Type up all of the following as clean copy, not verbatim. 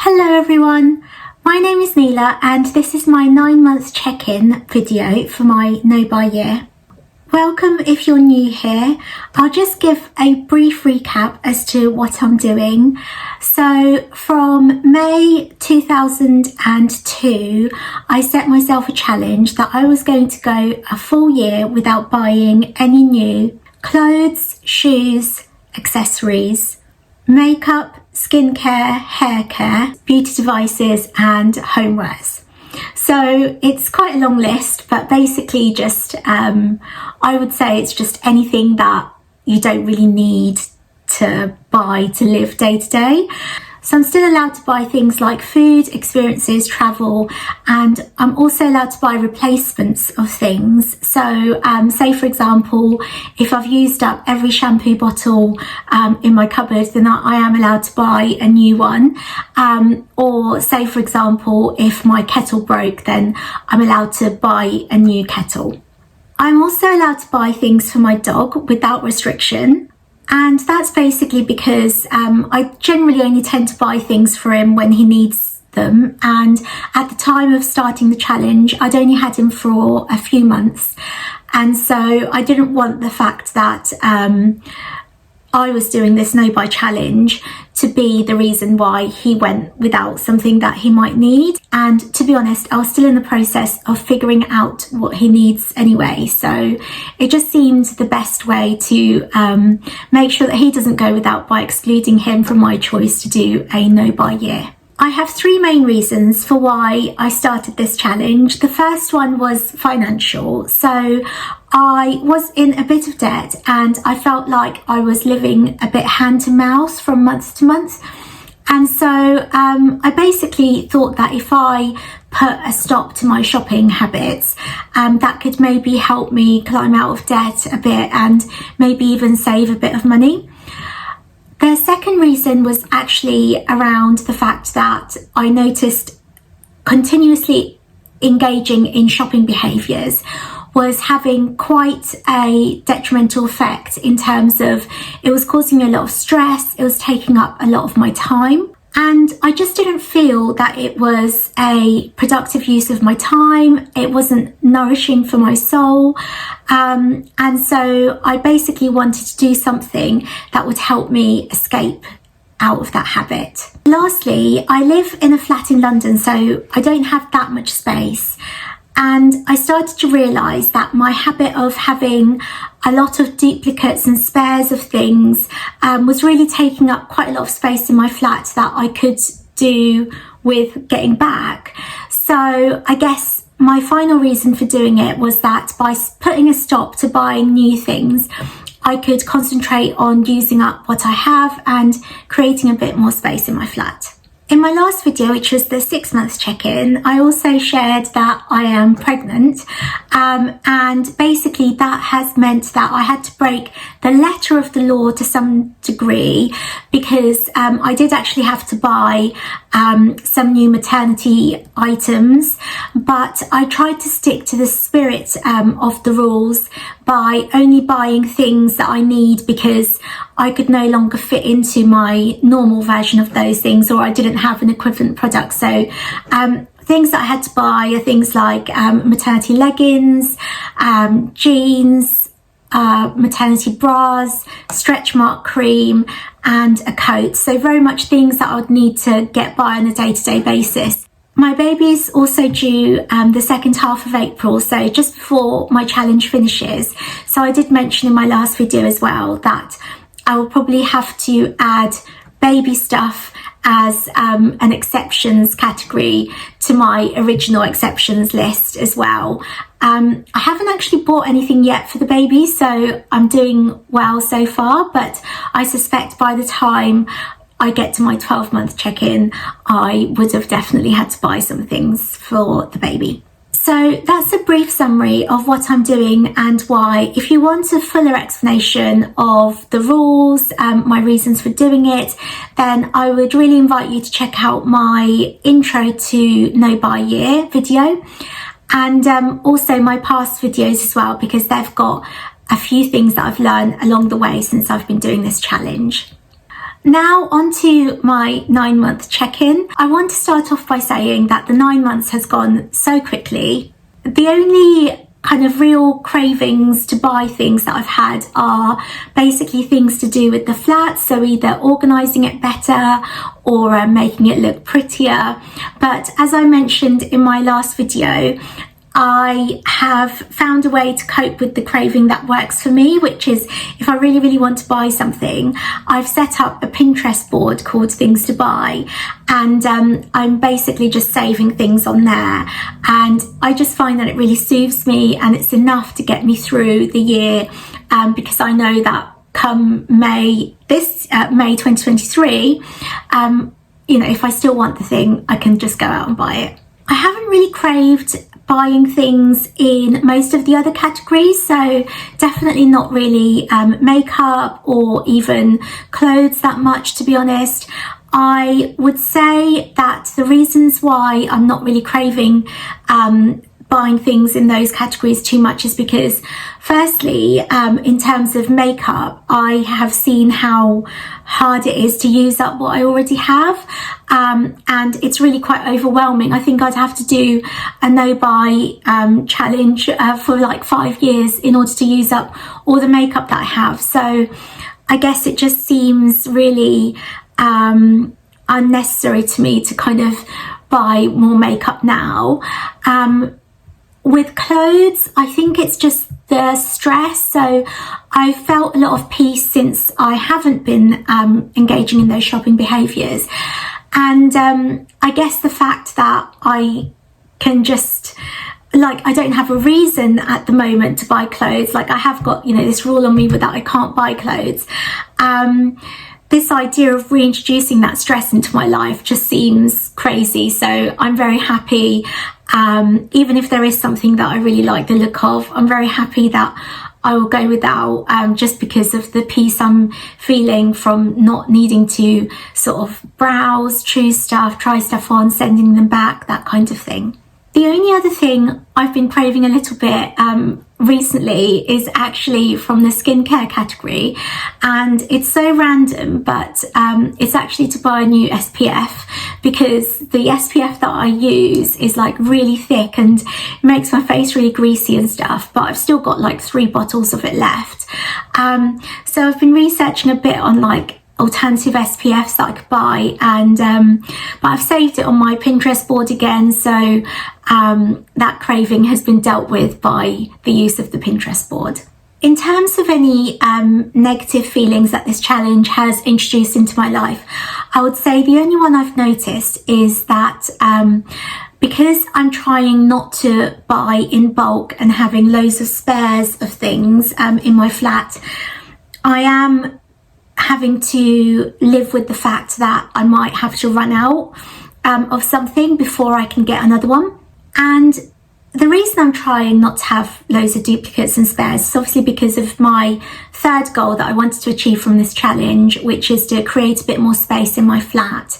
Hello everyone, my name is Nila and this is my 9-month check-in video for my No Buy year. Welcome if you're new here. I'll just give a brief recap as to what I'm doing. So from May 2002, I set myself a challenge that I was going to go a full year without buying any new clothes, shoes, accessories, makeup, skincare, hair care, beauty devices and homewares. So it's quite a long list, but basically just I would say it's just anything that you don't really need to buy to live day to day. So I'm still allowed to buy things like food, experiences, travel, and I'm also allowed to buy replacements of things. So say for example, if I've used up every shampoo bottle in my cupboard, then I am allowed to buy a new one. Or say for example, if my kettle broke, then I'm allowed to buy a new kettle. I'm also allowed to buy things for my dog without restriction. And that's basically because I generally only tend to buy things for him when he needs them. And at the time of starting the challenge, I'd only had him for a few months. And so I didn't want the fact that I was doing this no buy challenge to be the reason why he went without something that he might need. And to be honest, I was still in the process of figuring out what he needs anyway. So it just seemed the best way to make sure that he doesn't go without by excluding him from my choice to do a no buy year. I have three main reasons for why I started this challenge. The first one was financial. So I was in a bit of debt and I felt like I was living a bit hand to mouth from month to month. And so I basically thought that if I put a stop to my shopping habits, that could maybe help me climb out of debt a bit and maybe even save a bit of money. The second reason was actually around the fact that I noticed continuously engaging in shopping behaviours was having quite a detrimental effect in terms of it was causing me a lot of stress, it was taking up a lot of my time. And I just didn't feel that it was a productive use of my time. It wasn't nourishing for my soul. And so I basically wanted to do something that would help me escape out of that habit. Lastly, I live in a flat in London, so I don't have that much space. And I started to realise that my habit of having a lot of duplicates and spares of things was really taking up quite a lot of space in my flat that I could do with getting back. So I guess my final reason for doing it was that by putting a stop to buying new things, I could concentrate on using up what I have and creating a bit more space in my flat. In my last video, which was the 6-month check-in, I also shared that I am pregnant, and basically that has meant that I had to break the letter of the law to some degree because I did actually have to buy some new maternity items, but I tried to stick to the spirit of the rules by only buying things that I need because I could no longer fit into my normal version of those things, or I didn't have an equivalent product. So things that I had to buy are things like maternity leggings, jeans, maternity bras, stretch mark cream and a coat. So very much things that I would need to get by on a day-to-day basis. My baby's also due the second half of April, so just before my challenge finishes. So I did mention in my last video as well that I will probably have to add baby stuff as an exceptions category to my original exceptions list as well. I haven't actually bought anything yet for the baby, so I'm doing well so far, but I suspect by the time I get to my 12-month check-in, I would have definitely had to buy some things for the baby. So that's a brief summary of what I'm doing and why. If you want a fuller explanation of the rules, my reasons for doing it, then I would really invite you to check out my intro to No Buy Year video, and also my past videos as well, because they've got a few things that I've learned along the way since I've been doing this challenge. Now onto my 9-month check-in. I want to start off by saying that the 9 months has gone so quickly. The only kind of real cravings to buy things that I've had are basically things to do with the flat, so either organising it better or making it look prettier. But as I mentioned in my last video, I have found a way to cope with the craving that works for me, which is if I really want to buy something, I've set up a Pinterest board called Things to Buy, and I'm basically just saving things on there, and I just find that it really soothes me and it's enough to get me through the year, because I know that come May 2023, if I still want the thing, I can just go out and buy it. I haven't really craved buying things in most of the other categories, so definitely not really makeup or even clothes that much, to be honest. I would say that the reasons why I'm not really craving buying things in those categories too much is because, firstly, in terms of makeup, I have seen how hard it is to use up what I already have, and it's really quite overwhelming. I think I'd have to do a no-buy challenge for like 5 years in order to use up all the makeup that I have. So I guess it just seems really unnecessary to me to kind of buy more makeup now. With clothes, I think it's just the stress. So I felt a lot of peace since I haven't been engaging in those shopping behaviours. And I guess the fact that I can just, I don't have a reason at the moment to buy clothes. Like, I have got, this rule on me that I can't buy clothes. This idea of reintroducing that stress into my life just seems crazy. So I'm very happy. Even if there is something that I really like the look of, I'm very happy that I will go without, just because of the peace I'm feeling from not needing to sort of browse, choose stuff, try stuff on, sending them back, that kind of thing. The only other thing I've been craving a little bit recently is actually from the skincare category, and it's so random, but it's actually to buy a new SPF, because the SPF that I use is like really thick and it makes my face really greasy and stuff, but I've still got like 3 bottles of it left. So I've been researching a bit on like alternative SPFs that I could buy, and but I've saved it on my Pinterest board again, so that craving has been dealt with by the use of the Pinterest board. In terms of any negative feelings that this challenge has introduced into my life, I would say the only one I've noticed is that because I'm trying not to buy in bulk and having loads of spares of things in my flat, I am having to live with the fact that I might have to run out of something before I can get another one. And the reason I'm trying not to have loads of duplicates and spares is obviously because of my third goal that I wanted to achieve from this challenge, which is to create a bit more space in my flat.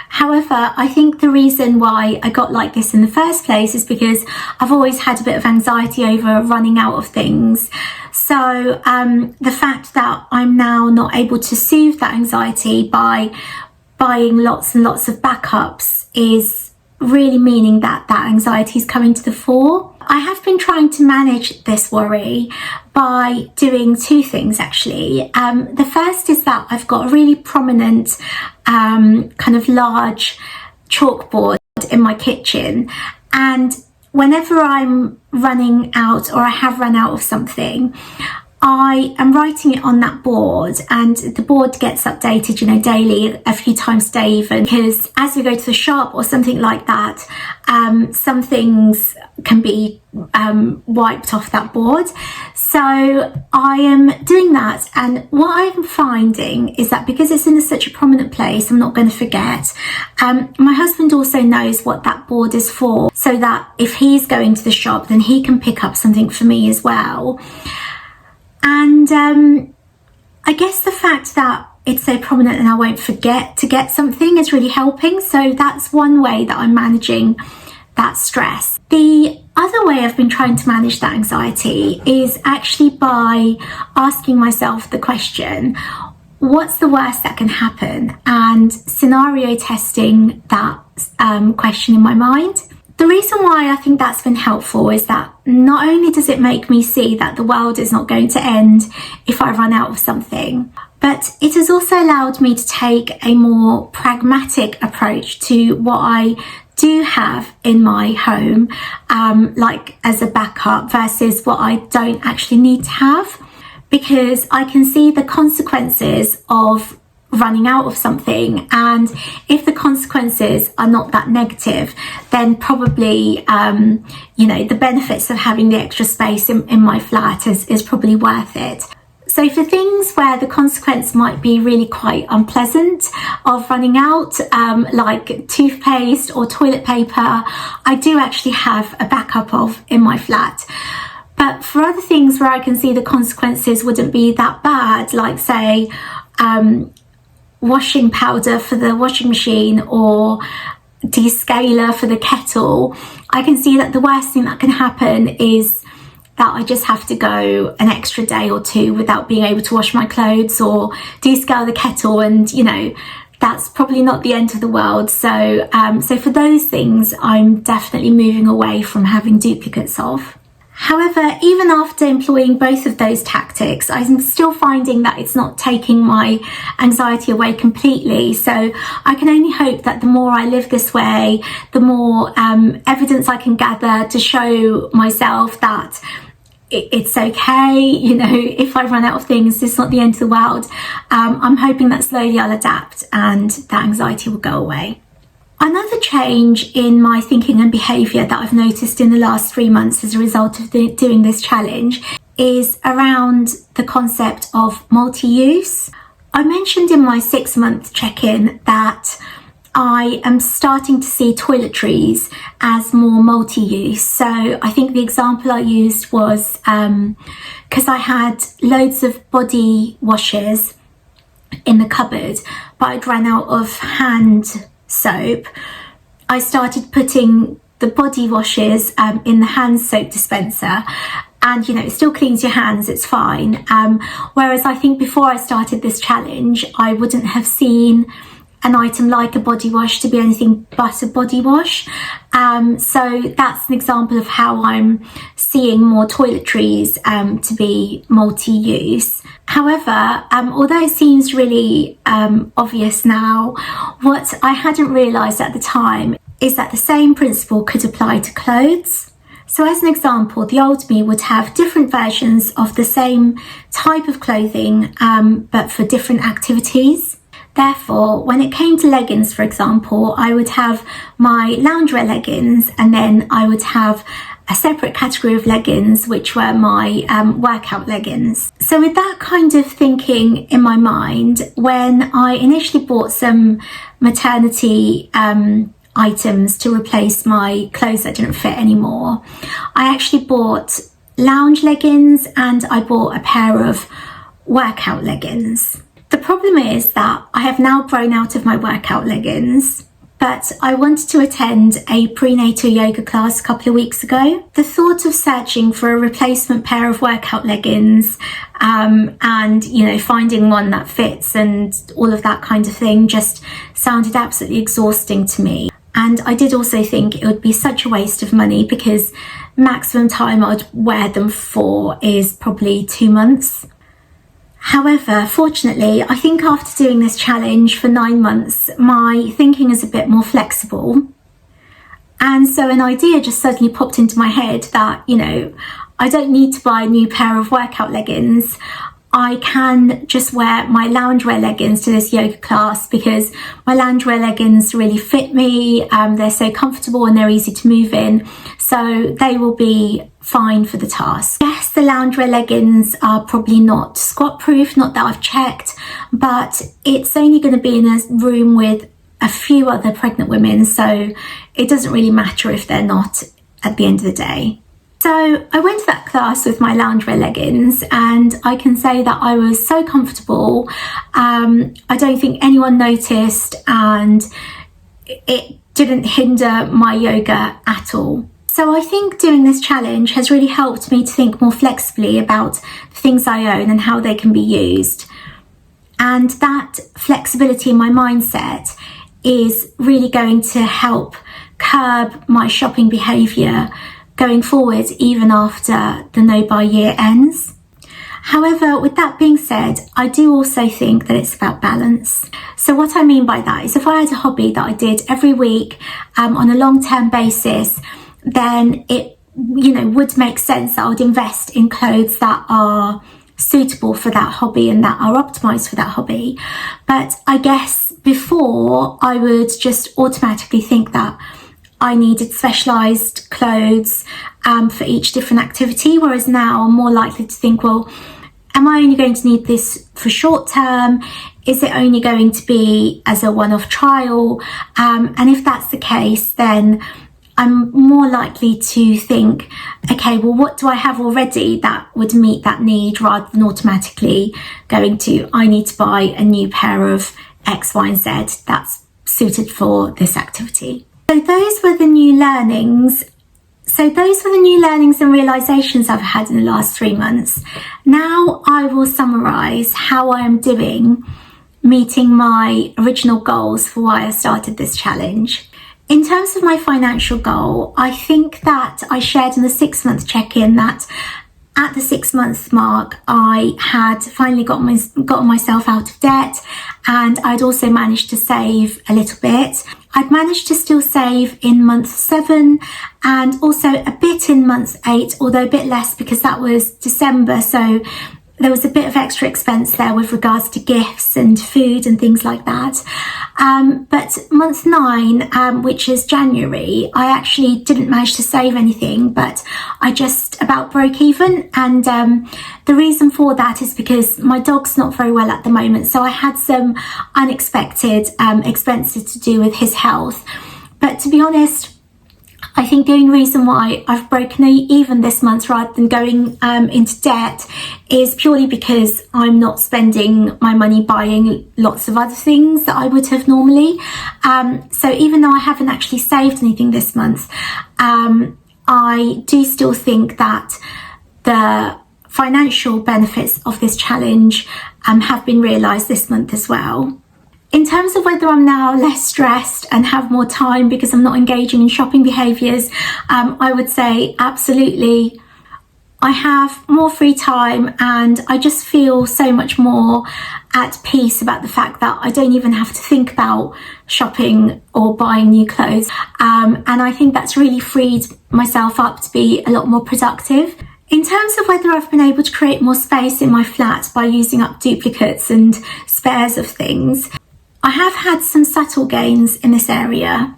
However, I think the reason why I got like this in the first place is because I've always had a bit of anxiety over running out of things. So the fact that I'm now not able to soothe that anxiety by buying lots and lots of backups is really meaning that that anxiety is coming to the fore. I have been trying to manage this worry by doing 2 things actually. The first is that I've got a really prominent kind of large chalkboard in my kitchen, and whenever I'm running out or I have run out of something, I am writing it on that board, and the board gets updated, daily, a few times a day even, because as we go to the shop or something like that, some things can be wiped off that board. So I am doing that, and what I'm finding is that because it's in such a prominent place, I'm not going to forget. My husband also knows what that board is for, so that if he's going to the shop, then he can pick up something for me as well. And I guess the fact that it's so prominent and I won't forget to get something is really helping. So that's one way that I'm managing that stress. The other way I've been trying to manage that anxiety is actually by asking myself the question, what's the worst that can happen, and scenario testing that question in my mind. The reason why I think that's been helpful is that not only does it make me see that the world is not going to end if I run out of something, but it has also allowed me to take a more pragmatic approach to what I do have in my home, like as a backup, versus what I don't actually need to have, because I can see the consequences of running out of something, and if the consequences are not that negative, then probably the benefits of having the extra space in my flat is probably worth it. So for things where the consequence might be really quite unpleasant of running out, like toothpaste or toilet paper, I do actually have a backup of in my flat. But for other things where I can see the consequences wouldn't be that bad, like say washing powder for the washing machine or descaler for the kettle, I can see that the worst thing that can happen is that I just have to go an extra day or two without being able to wash my clothes or descale the kettle, and that's probably not the end of the world. So for those things, I'm definitely moving away from having duplicates of. However, even after employing both of those tactics, I'm still finding that it's not taking my anxiety away completely. So I can only hope that the more I live this way, the more evidence I can gather to show myself that it's okay, if I run out of things, it's not the end of the world. I'm hoping that slowly I'll adapt and that anxiety will go away. Another change in my thinking and behaviour that I've noticed in the last 3 months as a result of doing this challenge is around the concept of multi-use. I mentioned in my 6-month check-in that I am starting to see toiletries as more multi-use. So I think the example I used was because I had loads of body washes in the cupboard, but I'd run out of hand soap. I started putting the body washes in the hand soap dispenser, and it still cleans your hands, it's fine. Whereas I think before I started this challenge, I wouldn't have seen an item like a body wash to be anything but a body wash. So that's an example of how I'm seeing more toiletries to be multi-use. However, although it seems really obvious now, what I hadn't realised at the time is that the same principle could apply to clothes. So as an example, the old me would have different versions of the same type of clothing, but for different activities. Therefore, when it came to leggings, for example, I would have my loungewear leggings, and then I would have a separate category of leggings, which were my workout leggings. So with that kind of thinking in my mind, when I initially bought some maternity items to replace my clothes that didn't fit anymore, I actually bought lounge leggings and I bought a pair of workout leggings. The problem is that I have now grown out of my workout leggings, but I wanted to attend a prenatal yoga class a couple of weeks ago. The thought of searching for a replacement pair of workout leggings and finding one that fits and all of that kind of thing just sounded absolutely exhausting to me. And I did also think it would be such a waste of money, because maximum time I'd wear them for is probably 2 months. However, fortunately, I think after doing this challenge for 9 months, my thinking is a bit more flexible. And so an idea just suddenly popped into my head that, I don't need to buy a new pair of workout leggings. I can just wear my loungewear leggings to this yoga class, because my loungewear leggings really fit me. They're so comfortable and they're easy to move in. So they will be fine for the task. Yes, the loungewear leggings are probably not squat proof, not that I've checked, but it's only going to be in a room with a few other pregnant women, so it doesn't really matter if they're not at the end of the day. So I went to that class with my loungewear leggings, and I can say that I was so comfortable. I don't think anyone noticed, and it didn't hinder my yoga at all. So I think doing this challenge has really helped me to think more flexibly about the things I own and how they can be used. And that flexibility in my mindset is really going to help curb my shopping behaviour going forward, even after the no buy year ends. However, with that being said, I do also think that it's about balance. So what I mean by that is, if I had a hobby that I did every week on a long-term basis, then it would make sense that I would invest in clothes that are suitable for that hobby and that are optimized for that hobby. But I guess before, I would just automatically think that I needed specialised clothes for each different activity, whereas now I'm more likely to think, well, am I only going to need this for short term? Is it only going to be as a one-off trial? And if that's the case, then I'm more likely to think, okay, well, what do I have already that would meet that need, rather than automatically going to, I need to buy a new pair of X, Y, and Z that's suited for this activity. So those were the new learnings. And realizations I've had in the last 3 months. Now I will summarise how I am doing meeting my original goals for why I started this challenge. In terms of my financial goal, I think that I shared in the 6-month check-in that at the 6-month mark, I had finally gotten myself out of debt, and I'd also managed to save a little bit. I'd managed to still save in month 7 and also a bit in month 8, although a bit less because that was December. So there was a bit of extra expense there with regards to gifts and food and things like that. But month 9, which is January, I actually didn't manage to save anything, but I just about broke even. And the reason for that is because my dog's not very well at the moment. So I had some unexpected expenses to do with his health. But to be honest, I think the only reason why I've broken even this month rather than going into debt is purely because I'm not spending my money buying lots of other things that I would have normally. So even though I haven't actually saved anything this month, I do still think that the financial benefits of this challenge have been realised this month as well. In terms of whether I'm now less stressed and have more time because I'm not engaging in shopping behaviours, I would say absolutely. I have more free time and I just feel so much more at peace about the fact that I don't even have to think about shopping or buying new clothes. And I think that's really freed myself up to be a lot more productive. In terms of whether I've been able to create more space in my flat by using up duplicates and spares of things, I have had some subtle gains in this area,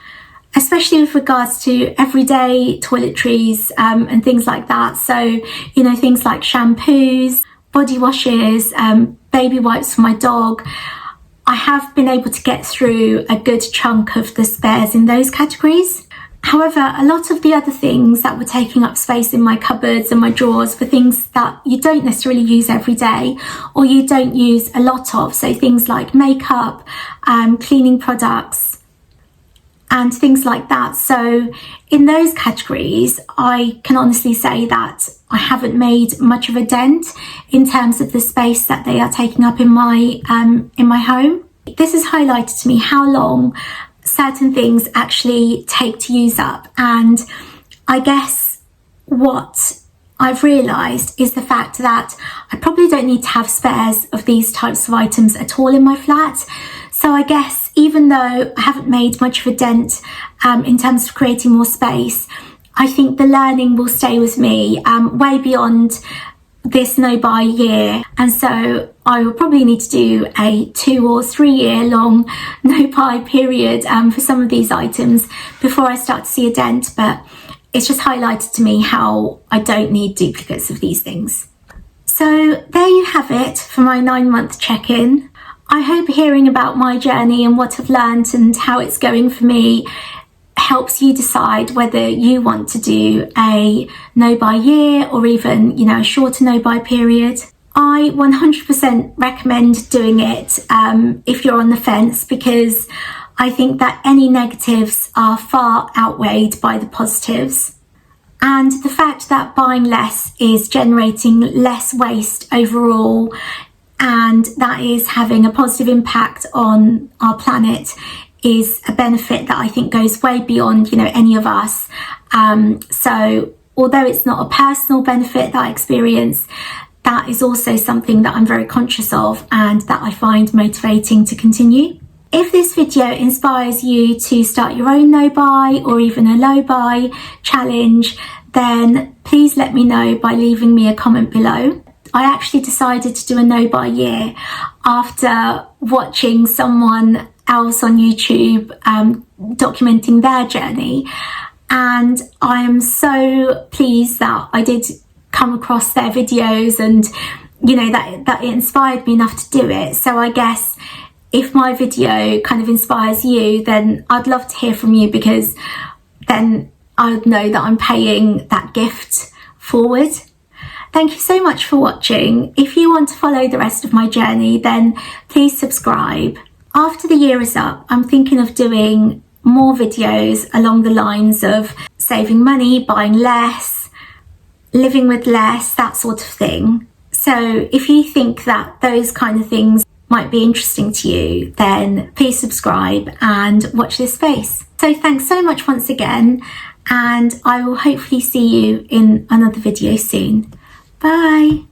especially with regards to everyday toiletries and things like that. So, things like shampoos, body washes, baby wipes for my dog. I have been able to get through a good chunk of the spares in those categories. However, a lot of the other things that were taking up space in my cupboards and my drawers for things that you don't necessarily use every day or you don't use a lot of, so things like makeup, cleaning products and things like that. So in those categories, I can honestly say that I haven't made much of a dent in terms of the space that they are taking up in my home. This has highlighted to me how long certain things actually take to use up, and I guess what I've realised is the fact that I probably don't need to have spares of these types of items at all in my flat. So I guess even though I haven't made much of a dent in terms of creating more space, I think the learning will stay with me way beyond this no buy year, and so I will probably need to do a 2 or 3 year long no buy period for some of these items before I start to see a dent. But it's just highlighted to me how I don't need duplicates of these things. So there you have it for my 9-month check-in. I hope hearing about my journey and what I've learned and how it's going for me helps you decide whether you want to do a no buy year or even, a shorter no buy period. I 100% recommend doing it if you're on the fence, because I think that any negatives are far outweighed by the positives. And the fact that buying less is generating less waste overall and that is having a positive impact on our planet, is a benefit that I think goes way beyond, any of us. So although it's not a personal benefit that I experience, that is also something that I'm very conscious of and that I find motivating to continue. If this video inspires you to start your own no buy or even a low buy challenge, then please let me know by leaving me a comment below. I actually decided to do a no buy year after watching someone else on YouTube documenting their journey, and I am so pleased that I did come across their videos and that it inspired me enough to do it. So I guess if my video kind of inspires you, then I'd love to hear from you, because then I would know that I'm paying that gift forward. Thank you so much for watching. If you want to follow the rest of my journey, then please subscribe. After the year is up, I'm thinking of doing more videos along the lines of saving money, buying less, living with less, that sort of thing. So if you think that those kind of things might be interesting to you, then please subscribe and watch this space. So thanks so much once again, and I will hopefully see you in another video soon. Bye.